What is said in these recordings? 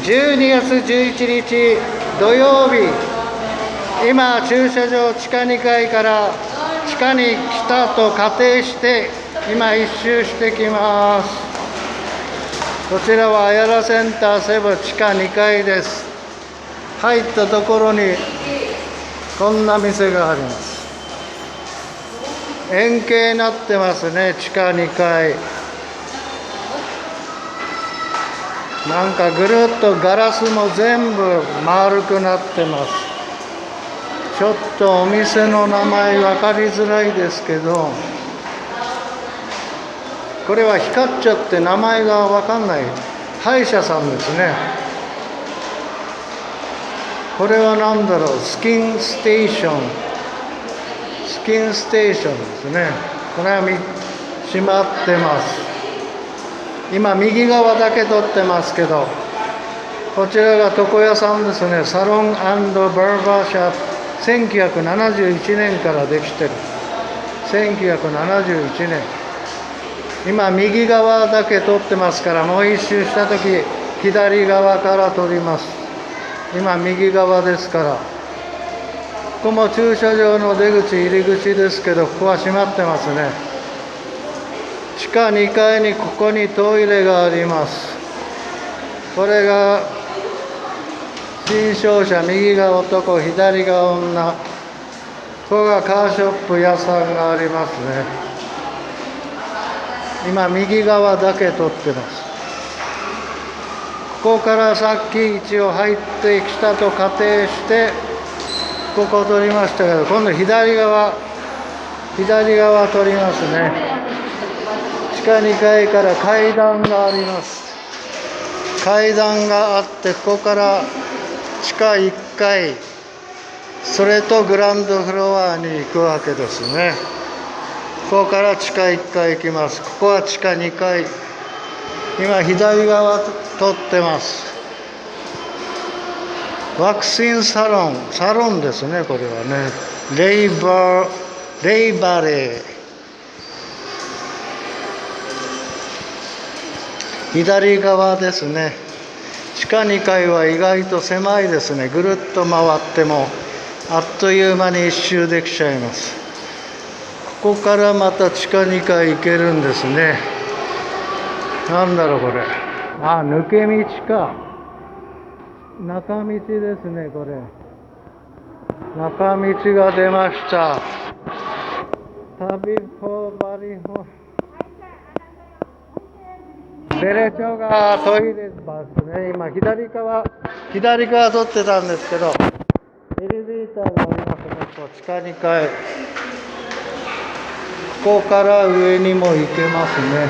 12月11日土曜日、今駐車場地下2階から地下に来たと仮定して今一周してきます。こちらはアヤラセンターセブ地下2階です。入ったところにこんな店があります。円形になってますね。地下2階なんかぐるっとガラスも全部丸くなってます。ちょっとお店の名前分かりづらいですけど、これは光っちゃって名前が分かんない歯医者さんですね。これは何だろう、スキンステーションですね。これは閉まってます。今右側だけ撮ってますけど、こちらが床屋さんですね。サロン&バーバーショップ。1971年からできてる。1971年。今右側だけ撮ってますから、もう一周した時左側から撮ります。今右側ですから。ここも駐車場の出口入り口ですけど、ここは閉まってますね。地下2階にここにトイレがあります。これが新商社、右が男、左が女。ここがカーショップ屋さんがありますね。今右側だけ撮ってます。ここからさっき一応入ってきたと仮定してここ撮りましたけど、今度左側撮りますね。地下2階から階段があります。階段があって、ここから地下1階、それとグランドフロアに行くわけですね。ここから地下1階行きます。ここは地下2階。今左側撮ってます。ワクチンサロンですね。これはね、レイバレー。左側ですね。地下2階は意外と狭いですね。ぐるっと回ってもあっという間に一周できちゃいます。ここからまた地下2階行けるんですね。なんだろうこれ。抜け道か。中道ですね、これ。中道が出ました。旅ポバリホベレチョがトイレバスね。今左側撮ってたんですけど、エレベーターがありますね。ここ地下2階。ここから上にも行けますね。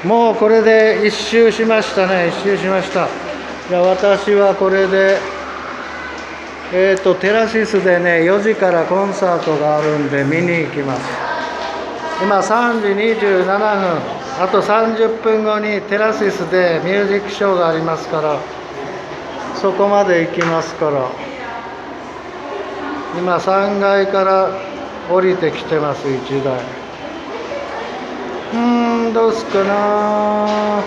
もうこれで一周しましたね。一周しました。じゃあ私はこれでテラシスでね、4時からコンサートがあるんで見に行きます。今3時27分、あと30分後にテラシスでミュージックショーがありますから、そこまで行きますから。今3階から降りてきてます。1台。どうすかな。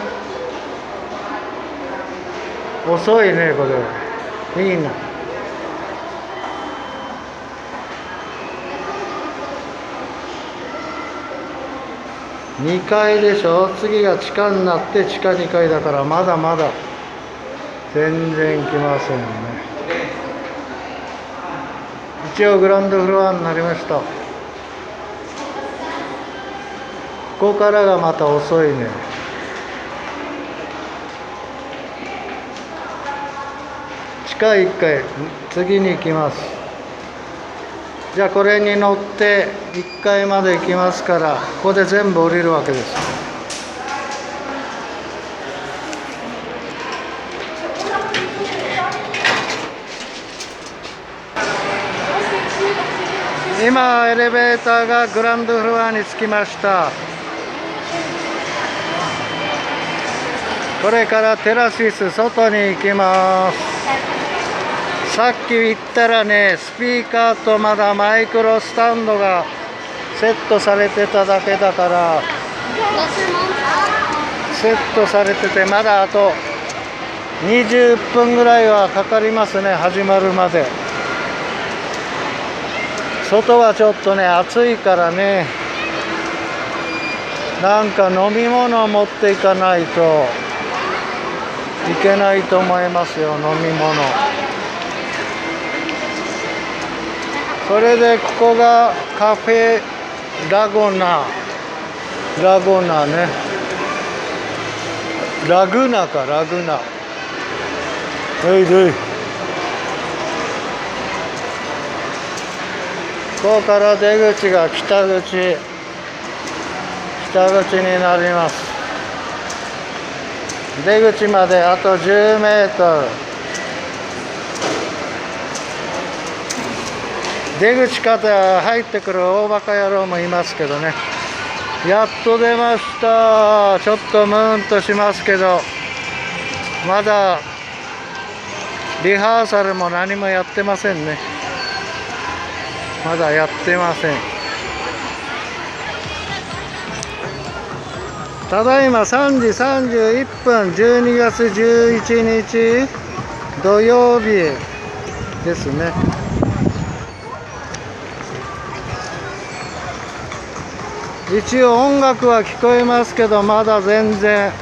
遅いね、これ。いいな。2階でしょ。次が地下になって地下2階だから、まだまだ全然来ませんね。一応グランドフロアになりました。ここからがまた遅いね。地下1階、次に行きます。じゃあこれに乗って1階まで行きますから、ここで全部降りるわけです。今エレベーターがグランドフロアに着きました。これからテラシス外に行きます。さっき言ったらね、スピーカーとまだマイクロスタンドがセットされてただけだから、セットされてて、まだあと20分ぐらいはかかりますね、始まるまで。外はちょっとね、暑いからね、なんか飲み物を持っていかないといけないと思いますよ、飲み物。それでここがカフェラゴナね、ラグナか、ラグナ。はいはい。ここから出口が北口になります。出口まであと10メートル。出口から入ってくる大バカ野郎もいますけどね。やっと出ました。ちょっとムーンとしますけど、まだリハーサルも何もやってませんね。まだやってません。ただいま3時31分、12月11日土曜日ですね。一応音楽は聞こえますけど、まだ全然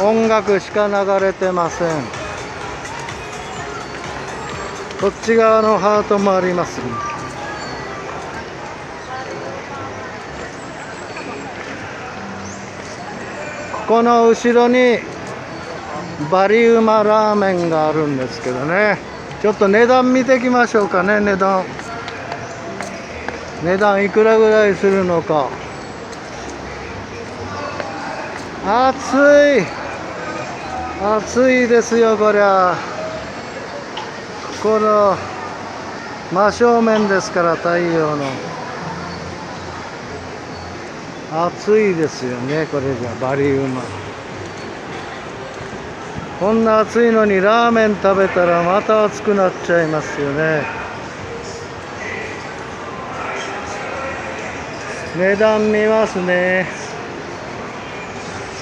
音楽しか流れてません。こっち側のハートもありますね。ここの後ろにバリウマラーメンがあるんですけどね。ちょっと値段見てきましょうかね。値段いくらぐらいするのか。暑いですよ、こりゃ。この真正面ですから、太陽の。暑いですよね、これじゃ。バリウマ。こんな暑いのにラーメン食べたらまた暑くなっちゃいますよね。値段見ますね。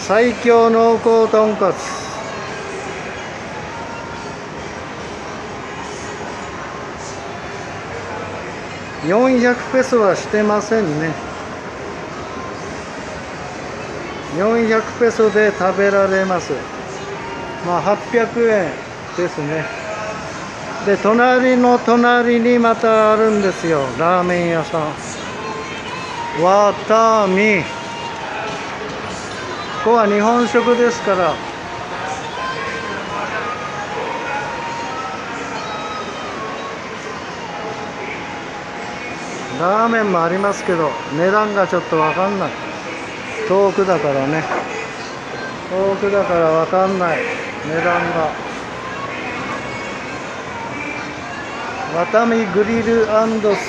最強濃厚豚骨。400ペソはしてませんね。400ペソで食べられます。まあ800円ですね。で、隣の隣にまたあるんですよ、ラーメン屋さん。ワタミ。ここは日本食ですから。ラーメンもありますけど、値段がちょっとわかんない。遠くだからね。遠くだからわかんない。値段が。ワタミグリル&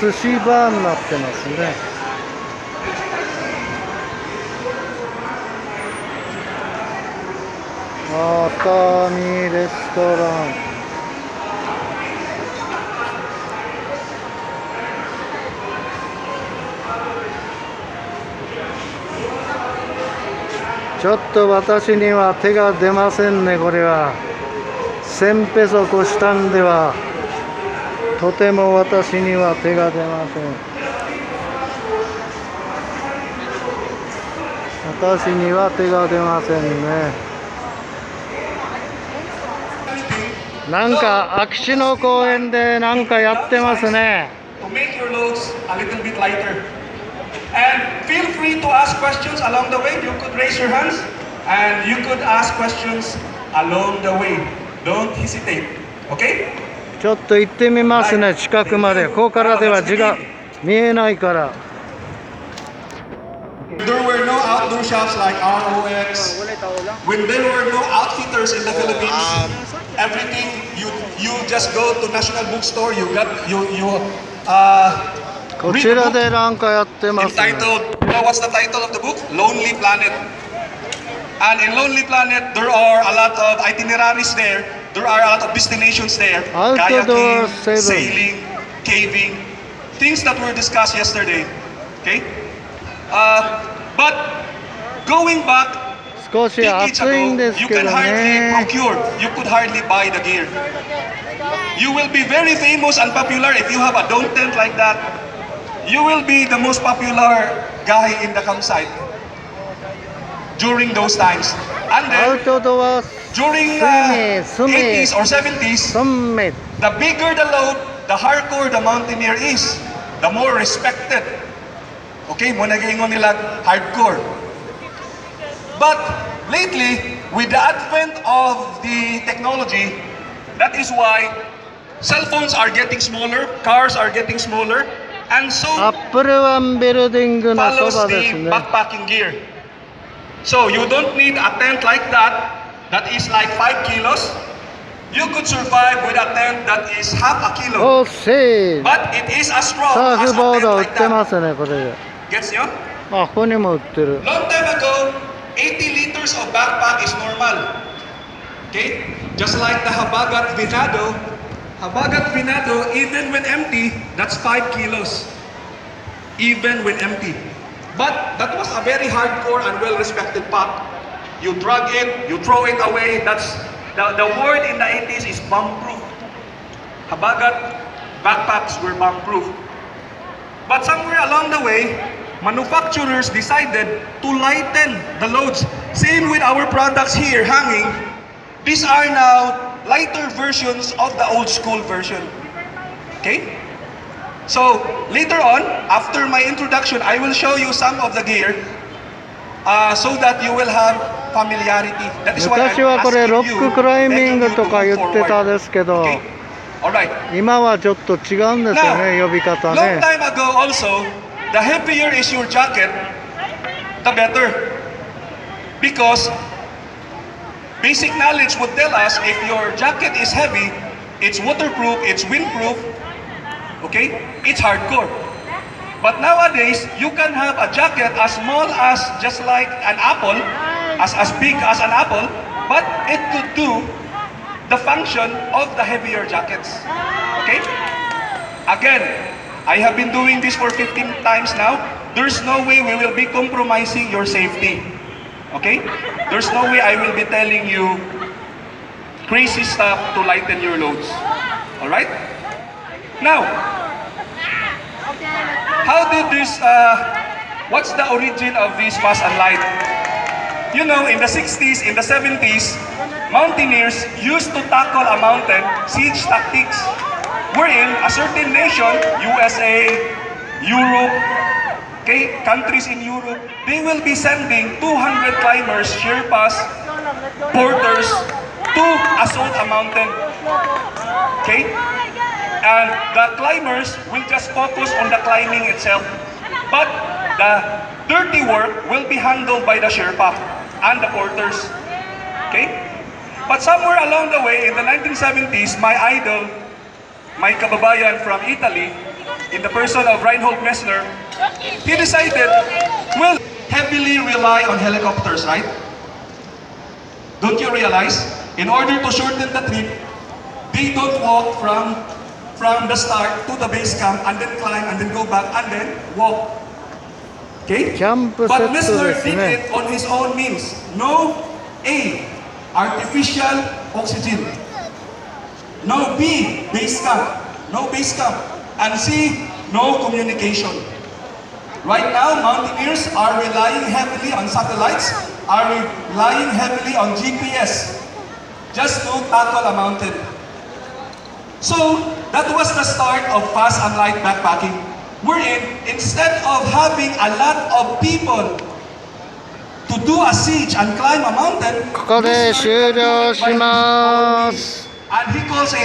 寿司バーになってますね。ワタミレストラン。ちょっと私には手が出ませんね、これは。1000ペソ越したんでは、とても私には手が出ません。私には手が出ませんね。なんか空き地の公園でなんかやってますね。And feel free to ask questions along the way. You could raise your hands and you could ask questions along the way. Don't hesitate. Okay? ちょっと行ってみますね、近くまで。ここからでは字が見えないから。There were no outdoor shops like ROX. When there were no outfitters in the Philippines, everything you just go to National Bookstore.こちらでなんかやってますね。Entitled, you know what's the title of the book? Lonely Planet. And in Lonely Planet, there are a lot of itineraries there. There are a lot of destinations there. Outdoor Kayaking, sailing, caving, things that were discussed yesterday. Okay? But going back, 少し decades 暑いん ago, です you け can ど hardly ね。 procure, you could hardly buy the gear. You will be very famous and popular if you have a dome tent like that. You will be the most popular guy in the campsite during those times. And アウ then, トドア during 住め 80s or 70s, 住め the bigger the load, the hardcore the mountaineer is, the more respected. Okay, mo nag-iingon nila hardcore. But lately, with the advent of the technology, that is why cell phones are getting smaller, cars are getting smaller, and so アップルワンビルディングの follows そばです the ね。 backpacking gear. So you don't need a tent like that is like 5 kilos. You could survive with a tent that is half a kilo. おせー But it is as サ strong ー as フボ a ード tent 売っ like てま that. すね、これで。 Gets you? あ、ここにも売ってる。 Long time ago, 80 liters of backpack is normal. Okay? Just like the Habagat Venado. Habagat Venado, even when empty, that's 5 kilos. Even when empty. But that was a very hardcore and well-respected pack. You drag it, you throw it away. That's the word in the 80s is bomb-proof. Habagat backpacks were bomb-proof. But somewhere along the way, manufacturers decided to lighten the loads. Same with our products here hanging. These are now lighter versions of the old school version. Okay? So later on, after my introduction, I will show you some of the gear so that you will have familiarity. That is why 昔は I'm これ asking ロッククライミ you, ング begging you と to か move 言ってた forward. ですけど、 Okay? Alright. 今はちょっと違うんですよね、呼び方 Long ね。 time ago also, the heavier is your jacket, the better. Because basic knowledge would tell us if your jacket is heavy, it's waterproof, it's windproof, okay? It's hardcore. But nowadays, you can have a jacket as small as just like an apple, as big as an apple, but it could do the function of the heavier jackets. Okay? Again, I have been doing this for 15 times now. There's no way we will be compromising your safety. Okay? There's no way I will be telling you crazy stuff to lighten your loads. Alright? Now, how did this, what's the origin of this fast and light? You know, in the 60s, in the 70s, mountaineers used to tackle a mountain, siege tactics, wherein a certain nation, USA, Europe, okay, countries in Europe, they will be sending 200 climbers, Sherpas, porters, to assault a mountain. Okay? And the climbers will just focus on the climbing itself. But the dirty work will be handled by the Sherpa and the porters. Okay? But somewhere along the way, in the 1970s, my idol, my kababayan from Italy, in the person of Reinhold Messner, he decided, well, heavily rely on helicopters, right? Don't you realize, in order to shorten the trip, they don't walk from the start to the base camp and then climb and then go back and then walk. Okay? But Messner did it on his own means. No A, artificial oxygen. No B, base camp. No base camp. And C, no communication. Right now, mountaineers are relying heavily on satellites, are relying heavily on GPS, just to tackle a mountain. So, that was the start of fast and light backpacking, wherein instead of having a lot of people to do a siege and climb a mountain, ここで終了します。 and he calls it